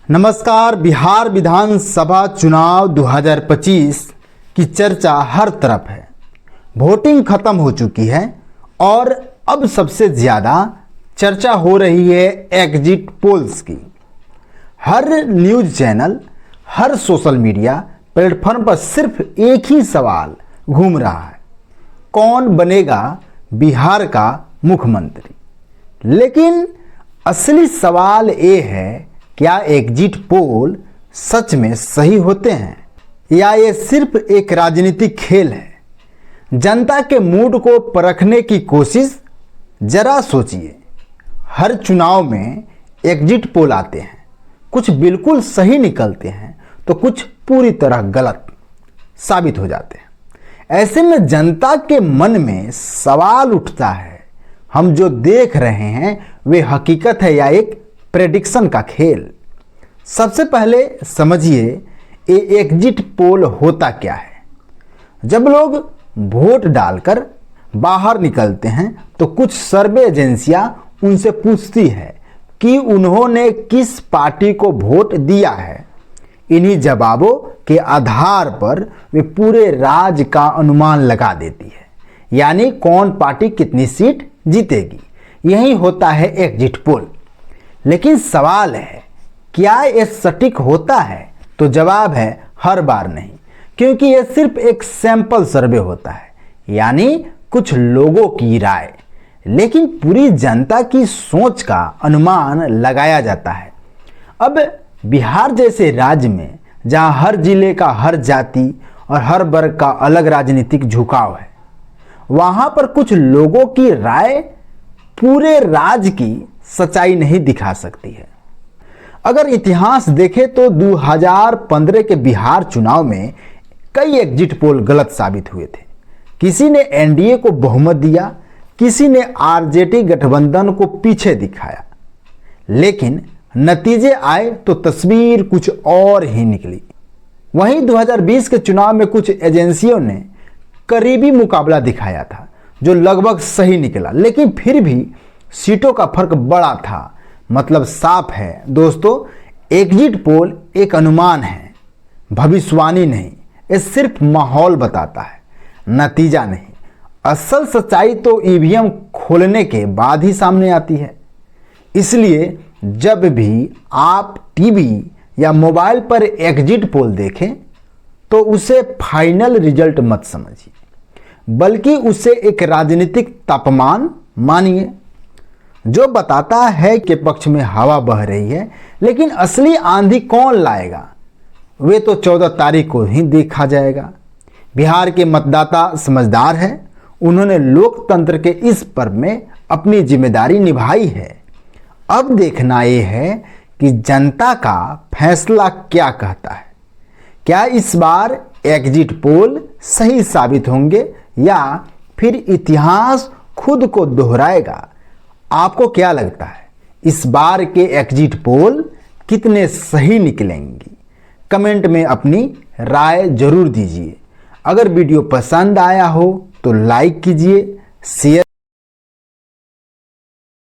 नमस्कार। बिहार विधानसभा चुनाव 2025 की चर्चा हर तरफ है। वोटिंग खत्म हो चुकी है और अब सबसे ज़्यादा चर्चा हो रही है एग्जिट पोल्स की। हर न्यूज़ चैनल, हर सोशल मीडिया प्लेटफॉर्म पर सिर्फ एक ही सवाल घूम रहा है, कौन बनेगा बिहार का मुख्यमंत्री। लेकिन असली सवाल ये है, क्या एग्जिट पोल सच में सही होते हैं या ये सिर्फ एक राजनीतिक खेल है? जनता के मूड को परखने की कोशिश जरा सोचिए। हर चुनाव में एग्जिट पोल आते हैं, कुछ बिल्कुल सही निकलते हैं तो कुछ पूरी तरह गलत साबित हो जाते हैं। ऐसे में जनता के मन में सवाल उठता है, हम जो देख रहे हैं वे हकीकत है या एक प्रेडिक्शन का खेल। सबसे पहले समझिए ये एग्जिट पोल होता क्या है। जब लोग वोट डालकर बाहर निकलते हैं तो कुछ सर्वे एजेंसियां उनसे पूछती है कि उन्होंने किस पार्टी को वोट दिया है। इन्हीं जवाबों के आधार पर वे पूरे राज्य का अनुमान लगा देती है, यानी कौन पार्टी कितनी सीट जीतेगी। यही होता है एग्जिट पोल। लेकिन सवाल है, क्या ये सटीक होता है? तो जवाब है हर बार नहीं, क्योंकि ये सिर्फ एक सैंपल सर्वे होता है, यानी कुछ लोगों की राय। लेकिन पूरी जनता की सोच का अनुमान लगाया जाता है। अब बिहार जैसे राज्य में जहां हर जिले का, हर जाति और हर वर्ग का अलग राजनीतिक झुकाव है, वहां पर कुछ लोगों की राय पूरे राज्य की सच्चाई नहीं दिखा सकती है। अगर इतिहास देखें तो 2015 के बिहार चुनाव में कई एग्जिट पोल गलत साबित हुए थे। किसी ने एनडीए को बहुमत दिया, किसी ने आरजेडी गठबंधन को पीछे दिखाया। लेकिन नतीजे आए तो तस्वीर कुछ और ही निकली। वहीं 2020 के चुनाव में कुछ एजेंसियों ने करीबी मुकाबला दिखाया था जो लगभग सही निकला, लेकिन फिर भी सीटों का फर्क बड़ा था। मतलब साफ है दोस्तों, एग्जिट पोल एक अनुमान है, भविष्यवाणी नहीं। ये सिर्फ माहौल बताता है, नतीजा नहीं। असल सच्चाई तो ईवीएम खोलने के बाद ही सामने आती है। इसलिए जब भी आप टीवी या मोबाइल पर एग्जिट पोल देखें तो उसे फाइनल रिजल्ट मत समझिए, बल्कि उसे एक राजनीतिक तापमान मानिए जो बताता है कि पक्ष में हवा बह रही है। लेकिन असली आंधी कौन लाएगा वे तो 14 तारीख को ही देखा जाएगा। बिहार के मतदाता समझदार हैं, उन्होंने लोकतंत्र के इस पर्व में अपनी जिम्मेदारी निभाई है। अब देखना यह है कि जनता का फैसला क्या कहता है। क्या इस बार एग्जिट पोल सही साबित होंगे या फिर इतिहास खुद को दोहराएगा? आपको क्या लगता है, इस बार के एग्जिट पोल कितने सही निकलेंगी? कमेंट में अपनी राय जरूर दीजिए। अगर वीडियो पसंद आया हो तो लाइक कीजिए, शेयर